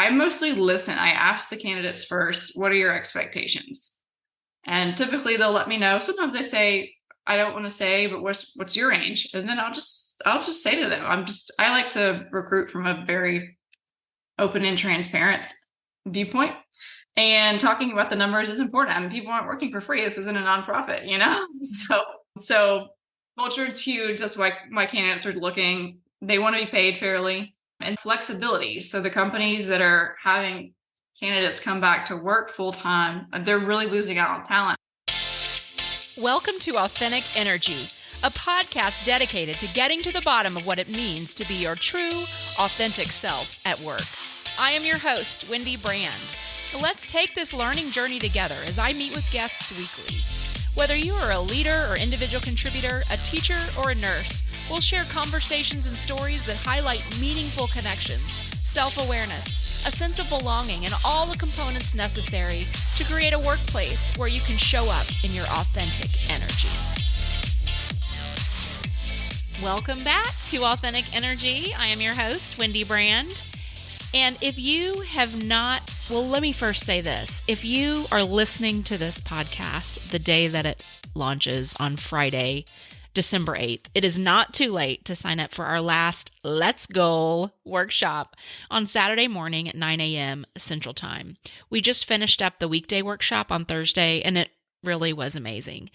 I mostly listen. I ask the candidates first, what are your expectations? And typically they'll let me know. Sometimes they say, I don't want to say, but what's your range? And then I'll just say to them, I like to recruit from a very open and transparent viewpoint. And talking about the numbers is important. I mean, people aren't working for free. This isn't a nonprofit, So culture is huge. That's why my candidates are looking. They want to be paid fairly, and flexibility. So the companies that are having candidates come back to work full time, they're really losing out on talent. Welcome to Authentic Energy, a podcast dedicated to getting to the bottom of what it means to be your true, authentic self at work. I am your host, Wendy Brand. Let's take this learning journey together as I meet with guests weekly. Whether you are a leader or individual contributor, a teacher or a nurse, we'll share conversations and stories that highlight meaningful connections, self-awareness, a sense of belonging, and all the components necessary to create a workplace where you can show up in your authentic energy. Welcome back to Authentic Energy. I am your host, Wendy Brand. And if you have not, well, let me first say this. If you are listening to this podcast the day that it launches on Friday, December 8th, it is not too late to sign up for our last Let's Go workshop on Saturday morning at 9 a.m. Central Time. We just finished up the weekday workshop on Thursday, and it really was amazing.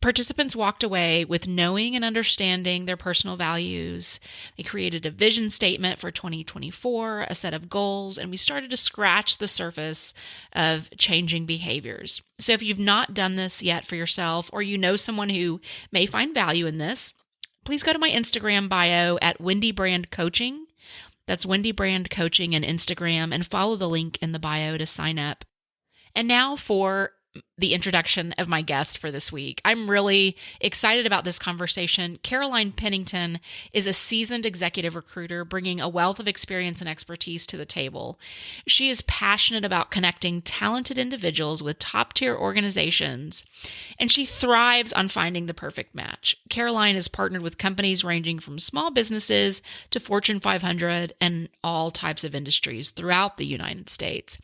Participants walked away with knowing and understanding their personal values. They created a vision statement for 2024, a set of goals, and we started to scratch the surface of changing behaviors. So if you've not done this yet for yourself, or you know someone who may find value in this, please go to my Instagram bio at Wendy Brand Coaching. That's Wendy Brand Coaching on Instagram, and follow the link in the bio to sign up. And now for the introduction of my guest for this week. I'm really excited about this conversation. Caroline Pennington is a seasoned executive recruiter bringing a wealth of experience and expertise to the table. She is passionate about connecting talented individuals with top-tier organizations, and she thrives on finding the perfect match. Caroline has partnered with companies ranging from small businesses to Fortune 500 and all types of industries throughout the United States.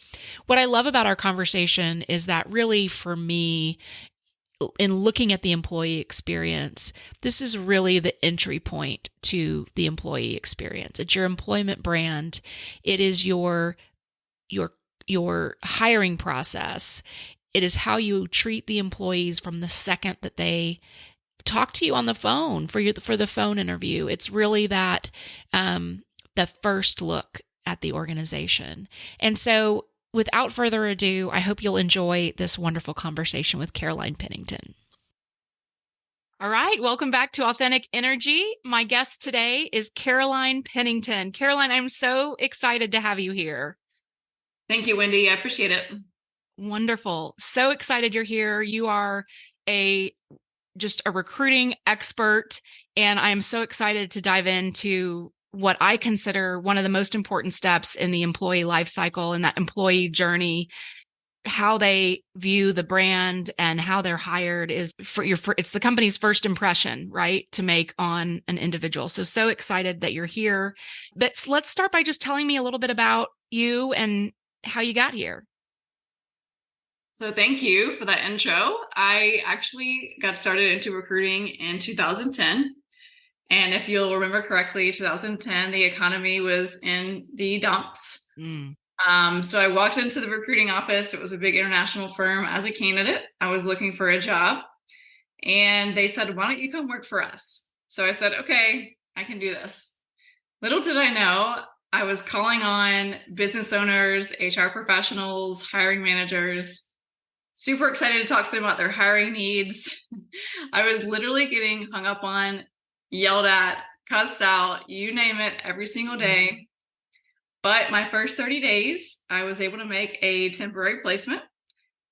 What I love about our conversation is that really for me, in looking at the employee experience, this is really the entry point to the employee experience. It's your employment brand. It is your hiring process. It is how you treat the employees from the second that they talk to you on the phone for the phone interview. It's really that the first look at the organization. And so without further ado, I hope you'll enjoy this wonderful conversation with Caroline Pennington. All right, welcome back to Authentic Energy. My guest today is Caroline Pennington. Caroline, I'm so excited to have you here. Thank you, Wendy. I appreciate it. Wonderful. So excited you're here. You are just a recruiting expert, and I am so excited to dive into what I consider one of the most important steps in the employee life cycle and that employee journey. How they view the brand and how they're hired is it's the company's first impression, right, to make on an individual. So excited that you're here. But let's start by just telling me a little bit about you and how you got here. So thank you for that intro. I actually got started into recruiting in 2010. And if you'll remember correctly, 2010, the economy was in the dumps. So I walked into the recruiting office. It was a big international firm as a candidate. I was looking for a job. And they said, why don't you come work for us? So I said, okay, I can do this. Little did I know, I was calling on business owners, HR professionals, hiring managers, super excited to talk to them about their hiring needs. I was literally getting hung up on, yelled at, cussed out, you name it, every single day. But my first 30 days, I was able to make a temporary placement.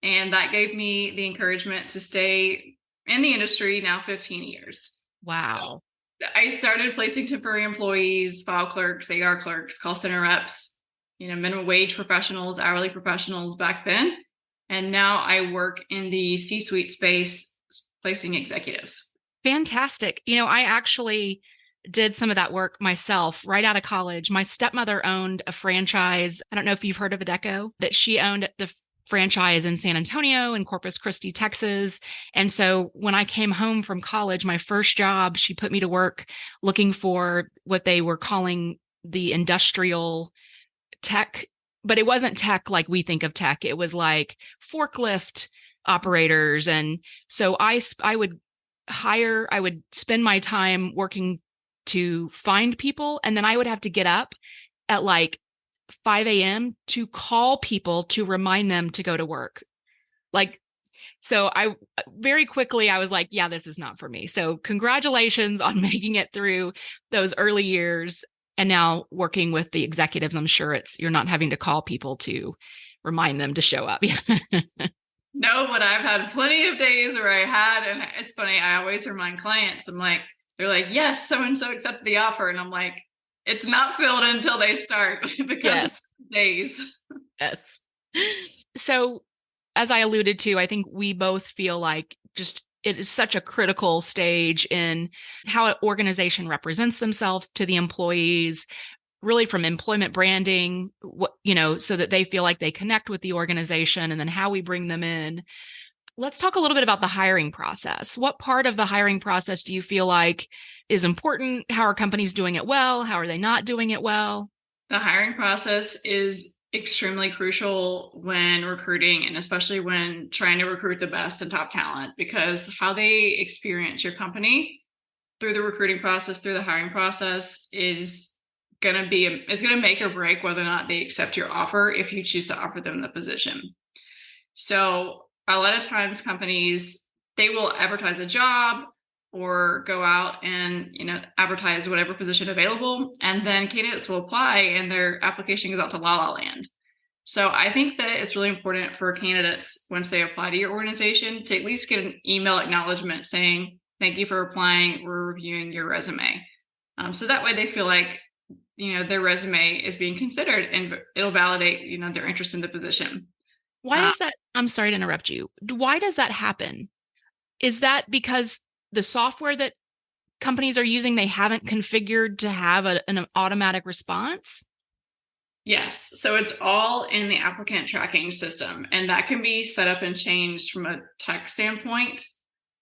And that gave me the encouragement to stay in the industry now 15 years. Wow. So I started placing temporary employees, file clerks, AR clerks, call center reps, minimum wage professionals, hourly professionals back then. And now I work in the C-suite space, placing executives. Fantastic. I actually did some of that work myself right out of college. My stepmother owned a franchise. I don't know if you've heard of Adecco, that she owned the franchise in San Antonio and Corpus Christi, Texas. And so when I came home from college, my first job, she put me to work looking for what they were calling the industrial tech, but it wasn't tech like we think of tech. It was like forklift operators. And so I would spend my time working to find people. And then I would have to get up at like 5 a.m. to call people to remind them to go to work. Like, so I very quickly, I was like, yeah, this is not for me. So congratulations on making it through those early years. And now working with the executives, I'm sure you're not having to call people to remind them to show up. No, but I've had plenty of days where and it's funny, I always remind clients, they're like, yes, so-and-so accepted the offer. And I'm like, it's not filled until they start because Yes. it's days. Yes. So as I alluded to, I think we both feel like just it is such a critical stage in how an organization represents themselves to the employees, really from employment branding, so that they feel like they connect with the organization, and then how we bring them in. Let's talk a little bit about the hiring process. What part of the hiring process do you feel like is important? How are companies doing it well? How are they not doing it well? The hiring process is extremely crucial when recruiting, and especially when trying to recruit the best and top talent, because how they experience your company through the recruiting process, through the hiring process is going to make or break whether or not they accept your offer if you choose to offer them the position. So a lot of times companies, they will advertise a job or go out and advertise whatever position available, and then candidates will apply and their application goes out to La La Land. So I think that it's really important for candidates, once they apply to your organization, to at least get an email acknowledgement saying, thank you for applying, we're reviewing your resume. So that way they feel like their resume is being considered, and it'll validate their interest in the position. Why does that, I'm sorry to interrupt you. Why does that happen? Is that because the software that companies are using, they haven't configured to have an automatic response? Yes. So it's all in the applicant tracking system, and that can be set up and changed from a tech standpoint.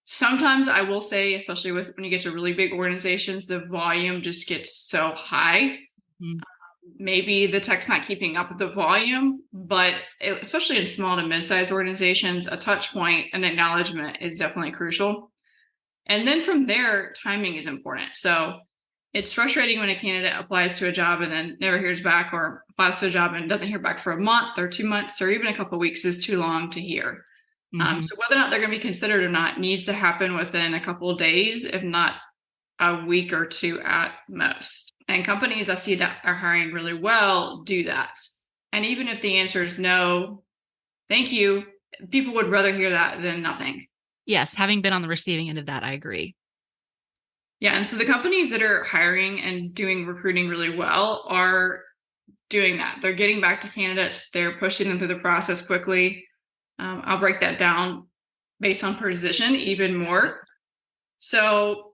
Sometimes I will say, especially when you get to really big organizations, the volume just gets so high. Mm-hmm. Maybe the tech's not keeping up with the volume, but especially in small to mid-sized organizations, a touch point, an acknowledgement is definitely crucial. And then from there, timing is important. So it's frustrating when a candidate applies to a job and then never hears back, or applies to a job and doesn't hear back for a month or 2 months, or even a couple of weeks is too long to hear. Mm-hmm. So whether or not they're going to be considered or not needs to happen within a couple of days, if not a week or two at most. And companies I see that are hiring really well do that. And even if the answer is no, thank you, people would rather hear that than nothing. Yes, having been on the receiving end of that, I agree. Yeah, and so the companies that are hiring and doing recruiting really well are doing that. They're getting back to candidates. They're pushing them through the process quickly. I'll break that down based on position even more. So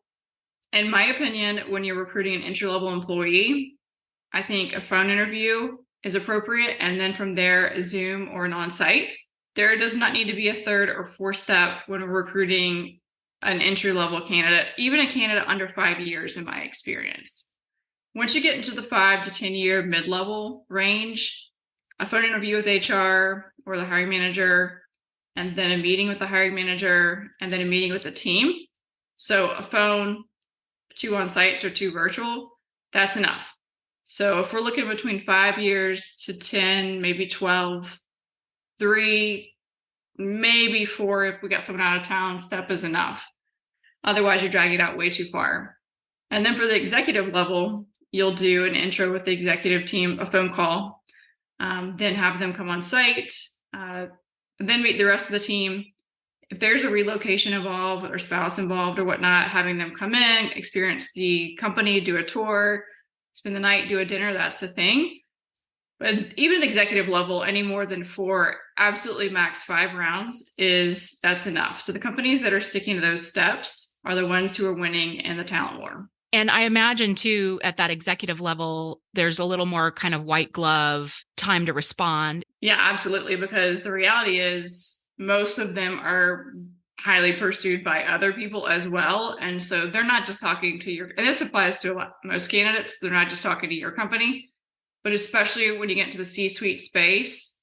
in my opinion, when you're recruiting an entry-level employee, I think a phone interview is appropriate. And then from there, a Zoom or an Onsite. There does not need to be a third or fourth step when we're recruiting an entry-level candidate, even a candidate under 5 years in my experience. Once you get into the 5 to 10 year mid-level range, a phone interview with HR or the hiring manager, and then a meeting with the hiring manager, and then a meeting with the team. So a phone, 2 on-sites or 2 virtual, that's enough. So if we're looking between 5 years to 10, maybe 12, 3, maybe 4, if we got someone out of town, step is enough. Otherwise, you're dragging it out way too far. And then for the executive level, you'll do an intro with the executive team, a phone call, then have them come on site, then meet the rest of the team. If there's a relocation involved or spouse involved or whatnot, having them come in, experience the company, do a tour, spend the night, do a dinner, that's the thing. But even at the executive level, any more than 4, absolutely max 5 rounds that's enough. So the companies that are sticking to those steps are the ones who are winning in the talent war. And I imagine too, at that executive level, there's a little more kind of white glove time to respond. Yeah, absolutely. Because the reality is most of them are highly pursued by other people as well. And so they're not just talking to your, and this applies to most candidates, they're not just talking to your company, but especially when you get into the C-suite space,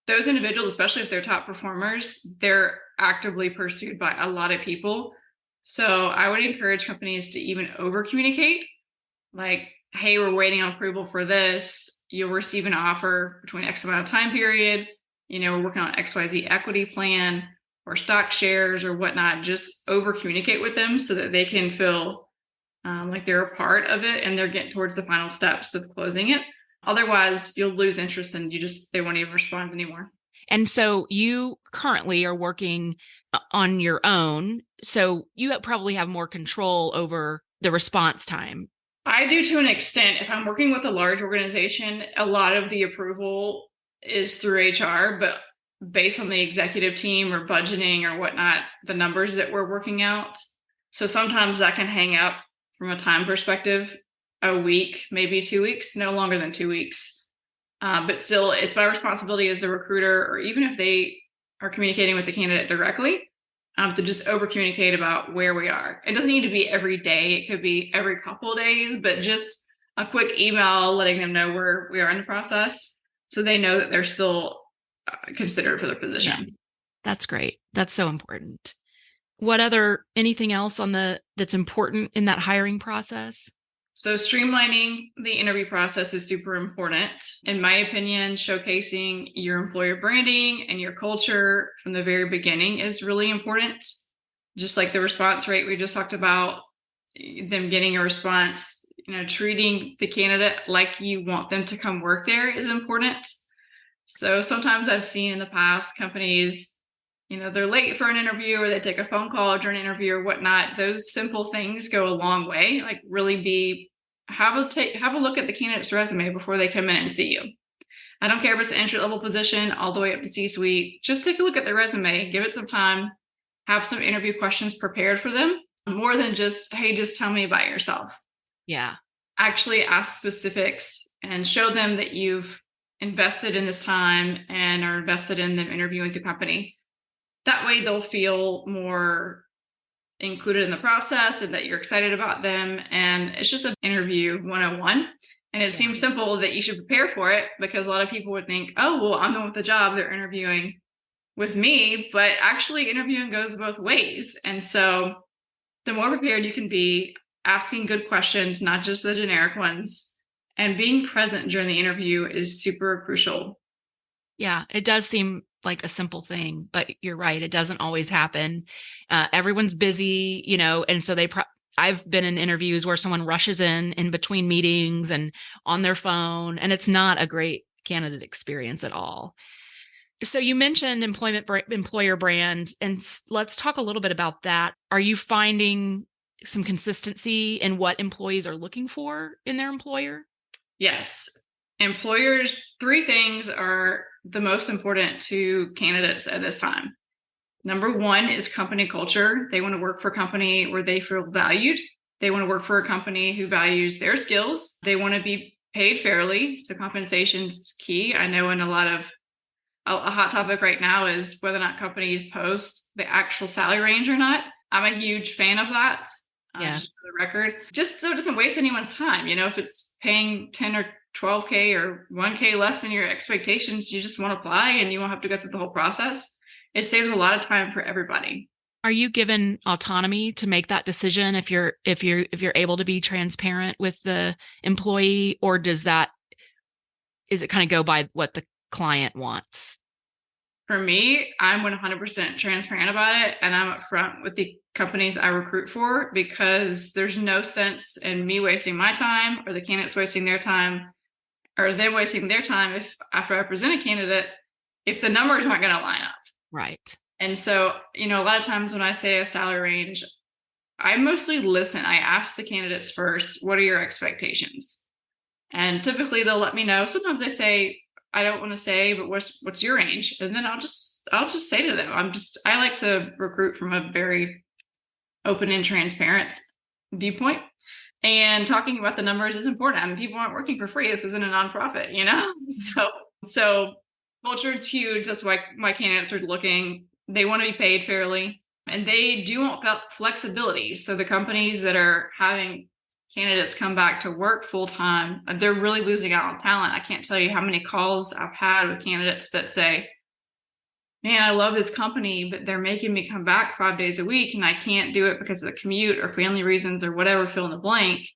those individuals, especially if they're top performers, they're actively pursued by a lot of people. So I would encourage companies to even over communicate, like, hey, we're waiting on approval for this. You'll receive an offer between X amount of time period. We're working on XYZ equity plan or stock shares or whatnot. Just over communicate with them so that they can feel like they're a part of it and they're getting towards the final steps of closing it. Otherwise, you'll lose interest and they won't even respond anymore. And so you currently are working on your own. So you probably have more control over the response time. I do to an extent. If I'm working with a large organization, a lot of the approval is through HR, but based on the executive team or budgeting or whatnot, the numbers that we're working out. So sometimes that can hang up from a time perspective, a week, maybe 2 weeks, no longer than 2 weeks. But still, it's my responsibility as the recruiter, or even if they are communicating with the candidate directly, to just over communicate about where we are. It doesn't need to be every day. It could be every couple of days, but just a quick email letting them know where we are in the process so they know that they're still considered for the position. Yeah. That's great. That's so important. Anything else that's important in that hiring process? So streamlining the interview process is super important. In my opinion, showcasing your employer branding and your culture from the very beginning is really important. Just like the response rate we just talked about, them getting a response, treating the candidate like you want them to come work there is important. So sometimes I've seen in the past companies, they're late for an interview or they take a phone call during an interview or whatnot. Those simple things go a long way. Like really have a look at the candidate's resume before they come in and see you. I don't care if it's an entry level position all the way up to C-suite. Just take a look at the resume, give it some time, have some interview questions prepared for them, more than just, hey, just tell me about yourself. Yeah. Actually ask specifics and show them that you've invested in this time and are invested in them interviewing the company. That way they'll feel more included in the process and that you're excited about them. And it's just an interview 101. And it seems simple that you should prepare for it because a lot of people would think, oh, well, I'm the one with the job. They're interviewing with me. But actually interviewing goes both ways. And so the more prepared you can be, asking good questions, not just the generic ones, and being present during the interview is super crucial. Yeah, it does seem like a simple thing, but you're right. It doesn't always happen. Everyone's busy, and so I've been in interviews where someone rushes in between meetings and on their phone, and it's not a great candidate experience at all. So you mentioned employer brand, and let's talk a little bit about that. Are you finding some consistency in what employees are looking for in their employer? Yes. Employers, 3 things are the most important to candidates at this time. Number 1 is company culture. They want to work for a company where they feel valued. They want to work for a company who values their skills. They want to be paid fairly. So compensation's key. I know in a hot topic right now is whether or not companies post the actual salary range or not. I'm a huge fan of that. Just for the record, just so it doesn't waste anyone's time. If it's paying 10 or 12K or 1K less than your expectations, you just won't apply and you won't have to go through the whole process. It saves a lot of time for everybody. Are you given autonomy to make that decision if you're able to be transparent with the employee, or is it kind of go by what the client wants? For me, I'm 100% transparent about it, and I'm upfront with the companies I recruit for because there's no sense in me wasting my time or the candidates wasting their time or them wasting their time if after I present a candidate, if the numbers aren't going to line up. Right. And so, a lot of times when I say a salary range, I mostly listen. I ask the candidates first, what are your expectations? And typically they'll let me know. Sometimes they say, I don't want to say, but what's your range? And then I'll just say to them, I like to recruit from a very open and transparent viewpoint. And talking about the numbers is important. I mean, people aren't working for free. This isn't a nonprofit, you know? So culture is huge. That's why my candidates are looking. They want to be paid fairly, and they do want flexibility. So the companies that are having candidates come back to work full time, they're really losing out on talent. I can't tell you how many calls I've had with candidates that say, man, I love this company, but they're making me come back 5 days a week and I can't do it because of the commute or family reasons or whatever, fill in the blank.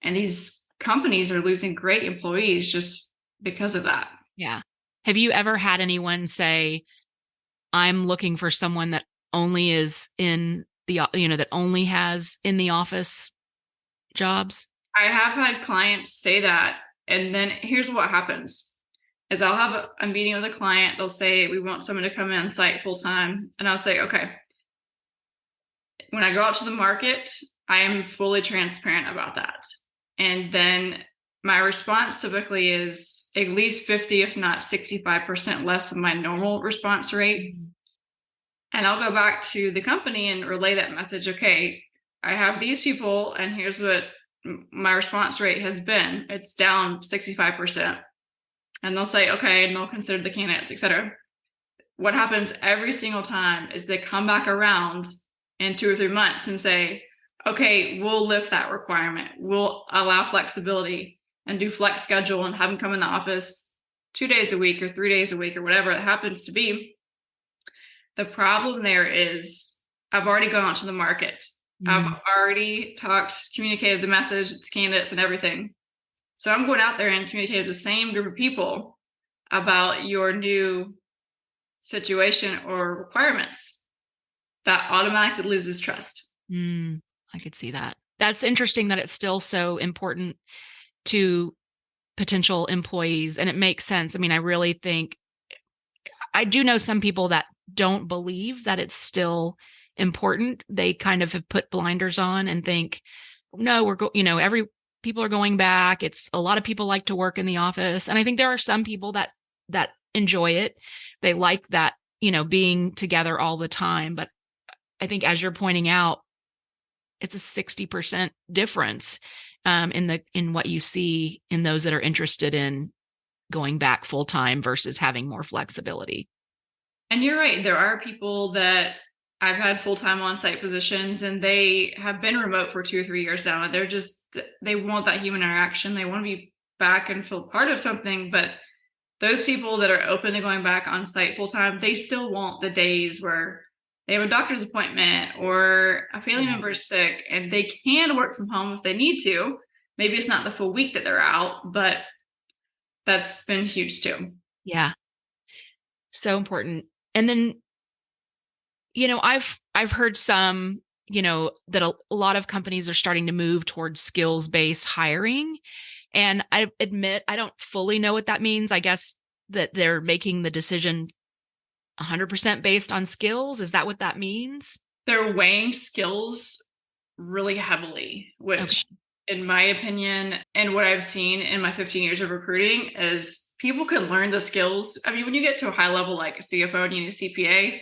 And these companies are losing great employees just because of that. Yeah. Have you ever had anyone say, I'm looking for someone that only is in the, that only has in the office jobs? I have had clients say that. And then here's what happens is I'll have a meeting with a client. They'll say, we want someone to come in on site full time. And I'll say, okay, when I go out to the market, I am fully transparent about that. And then my response typically is at least 50, if not 65% less than my normal response rate. And I'll go back to the company and relay that message. Okay, I have these people, and here's what my response rate has been. It's down 65%. And they'll say, okay, and they'll consider the candidates, etc. What happens every single time is they come back around in 2 or 3 months and say, okay, we'll lift that requirement. We'll allow flexibility and do flex schedule and have them come in the office 2 days a week or 3 days a week or whatever it happens to be. The problem there is I've already gone out to the market. I've already communicated the message to candidates and everything. So I'm going out there and communicating with the same group of people about your new situation or requirements. That automatically loses trust. I could see that. That's interesting that it's still so important to potential employees, and it makes sense. I mean, I really think I do know some people that don't believe that it's still important. They kind of have put blinders on and think, no, people are going back. It's a lot of people like to work in the office. And I think there are some people that enjoy it. They like that, being together all the time. But I think, as you're pointing out, it's a 60% difference in what you see in those that are interested in going back full time versus having more flexibility. And you're right. There are people that I've had full-time on-site positions, and they have been remote for 2 or 3 years now. They want that human interaction. They want to be back and feel part of something. But those people that are open to going back on site full-time, they still want the days where they have a doctor's appointment or a family member is sick and they can work from home if they need to. Maybe it's not the full week that they're out, but that's been huge too. Yeah. So important. And then, I've heard some, that a lot of companies are starting to move towards skills-based hiring. And I admit, I don't fully know what that means. I guess that they're making the decision 100% based on skills. Is that what that means? They're weighing skills really heavily, which in my opinion, and what I've seen in my 15 years of recruiting, is people can learn the skills. I mean, when you get to a high level like a CFO and you need a CPA,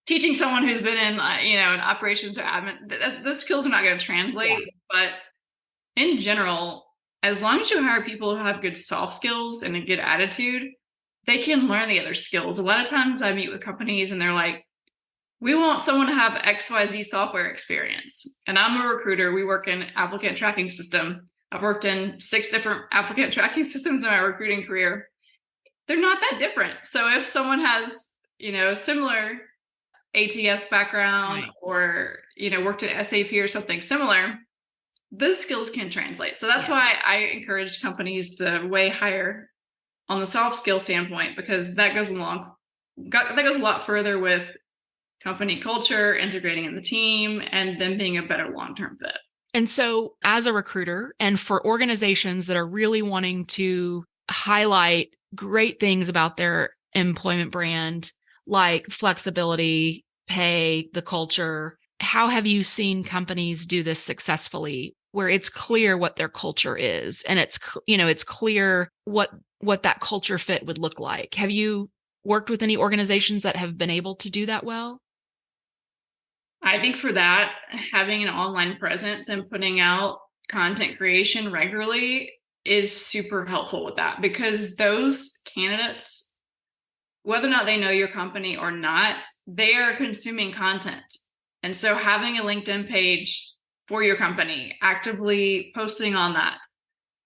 teaching someone who's been in, in operations or admin, those skills are not going to translate. Yeah. But in general, as long as you hire people who have good soft skills and a good attitude, they can learn the other skills. A lot of times I meet with companies and they're like, we want someone to have XYZ software experience. And I'm a recruiter. We work in applicant tracking system. I've worked in 6 different applicant tracking systems in my recruiting career. They're not that different. So if someone has, similar ATS background, right, or, worked at SAP or something similar, those skills can translate. So that's why I encourage companies to way higher on the soft skill standpoint, because that goes a lot further with company culture, integrating in the team, and them being a better long-term fit. And so as a recruiter, and for organizations that are really wanting to highlight great things about their employment brand, like flexibility, pay, the culture, how have you seen companies do this successfully, where it's clear what their culture is, and it's clear what that culture fit would look like? Have you worked with any organizations that have been able to do that well? I think for that, having an online presence and putting out content creation regularly is super helpful with that, because those candidates, whether or not they know your company or not, they are consuming content. And so having a LinkedIn page for your company, actively posting on that,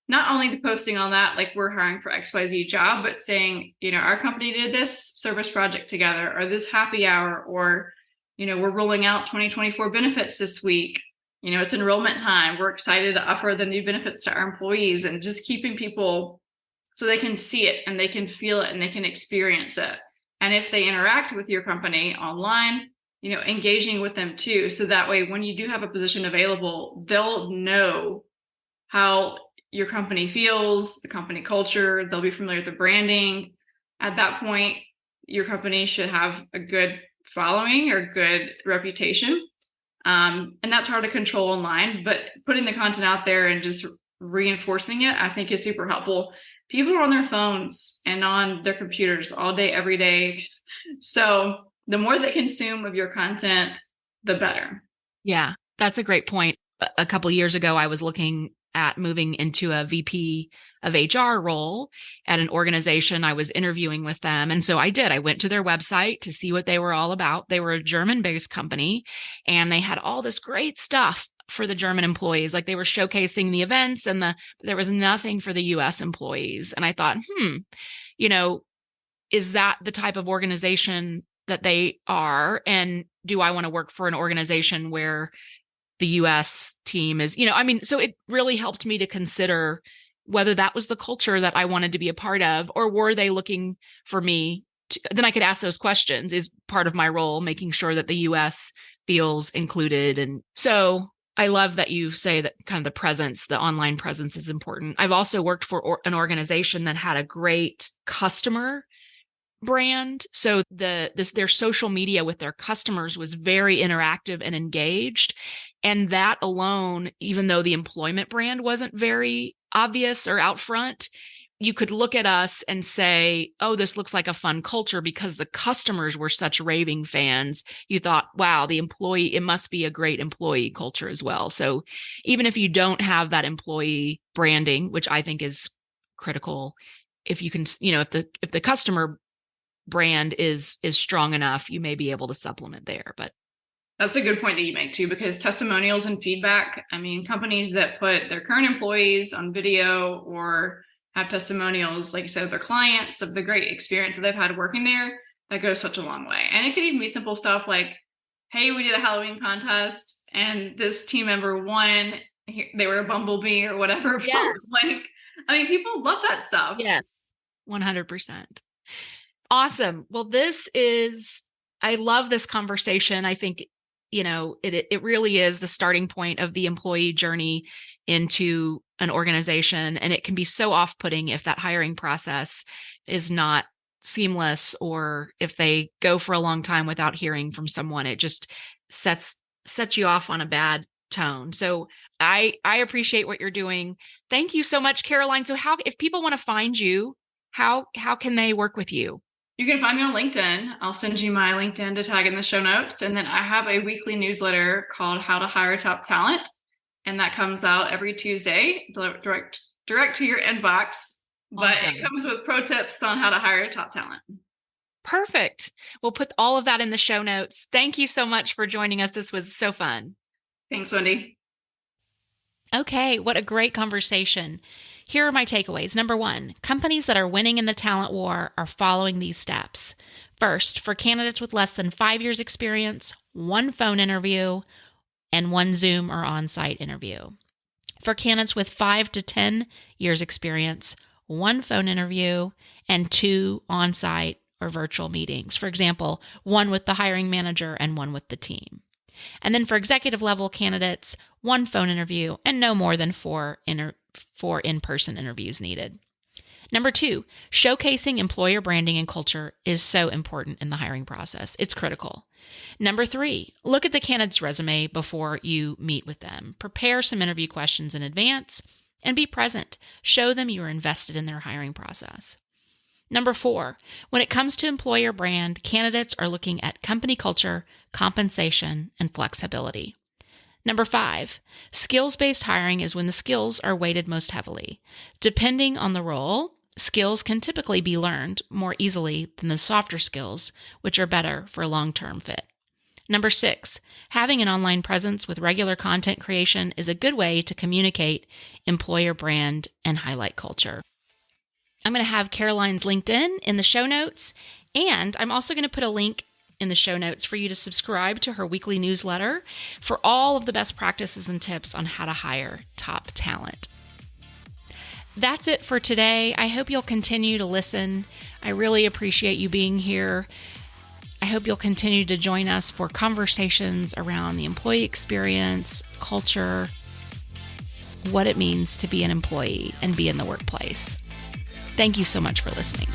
not only posting on that, like we're hiring for XYZ job, but saying, our company did this service project together, or this happy hour, or, we're rolling out 2024 benefits this week. It's enrollment time. We're excited to offer the new benefits to our employees, and just keeping people so they can see it and they can feel it and they can experience it. And if they interact with your company online, engaging with them too. So that way, when you do have a position available, they'll know how your company feels, the company culture, they'll be familiar with the branding. At that point, your company should have a good following or good reputation. And that's hard to control online, but putting the content out there and just reinforcing it, I think, is super helpful. People are on their phones and on their computers all day, every day. So the more they consume of your content, the better. Yeah, that's a great point. A couple of years ago, I was looking at moving into a VP of HR role at an organization. I was interviewing with them. And so I did. I went to their website to see what they were all about. They were a German-based company, and they had all this great stuff for the German employees. Like, they were showcasing the events, and there was nothing for the US employees. And I thought, is that the type of organization that they are? And do I want to work for an organization where the US team is, so it really helped me to consider whether that was the culture that I wanted to be a part of, or were they looking for me then I could ask those questions. Is part of my role making sure that the US feels included? And so I love that you say that kind of the online presence is important. I've also worked for an organization that had a great customer brand. So their social media with their customers was very interactive and engaged. And that alone, even though the employment brand wasn't very obvious or out front, you could look at us and say, oh, this looks like a fun culture, because the customers were such raving fans. You thought, wow, it must be a great employee culture as well. So even if you don't have that employee branding, which I think is critical, if you can, if the customer brand is strong enough, you may be able to supplement there. But that's a good point that you make too, because testimonials and feedback, companies that put their current employees on video or have testimonials, like you said, of their clients, of the great experience that they've had working there, that goes such a long way. And it could even be simple stuff like, hey, we did a Halloween contest and this team member won. They were a bumblebee or whatever. Yes. People love that stuff. Yes, 100%. Awesome. Well, I love this conversation. I think, it really is the starting point of the employee journey into an organization. And it can be so off-putting if that hiring process is not seamless, or if they go for a long time without hearing from someone. It just sets you off on a bad tone. So I appreciate what you're doing. Thank you so much, Caroline. So if people want to find you, how can they work with you? You can find me on LinkedIn. I'll send you my LinkedIn to tag in the show notes. And then I have a weekly newsletter called How to Hire Top Talent. And that comes out every Tuesday, direct to your inbox. But Awesome. It comes with pro tips on how to hire top talent. Perfect. We'll put all of that in the show notes. Thank you so much for joining us. This was so fun. Thanks, Wendy. Okay, what a great conversation. Here are my takeaways. Number 1, companies that are winning in the talent war are following these steps. First, for candidates with less than 5 years experience, 1 phone interview and 1 Zoom or on-site interview. For candidates with 5 to 10 years experience, 1 phone interview and 2 on-site or virtual meetings. For example, 1 with the hiring manager and 1 with the team. And then for executive level candidates, 1 phone interview and no more than 4 in-person interviews needed. Number 2, showcasing employer branding and culture is so important in the hiring process. It's critical. Number 3, look at the candidate's resume before you meet with them. Prepare some interview questions in advance and be present. Show them you are invested in their hiring process. Number 4, when it comes to employer brand, candidates are looking at company culture, compensation, and flexibility. Number 5, skills-based hiring is when the skills are weighted most heavily. Depending on the role, skills can typically be learned more easily than the softer skills, which are better for a long-term fit. Number 6, having an online presence with regular content creation is a good way to communicate employer brand and highlight culture. I'm going to have Caroline's LinkedIn in the show notes, and I'm also going to put a link in the show notes for you to subscribe to her weekly newsletter for all of the best practices and tips on how to hire top talent. That's it for today. I hope you'll continue to listen. I really appreciate you being here. I hope you'll continue to join us for conversations around the employee experience, culture, what it means to be an employee and be in the workplace. Thank you so much for listening.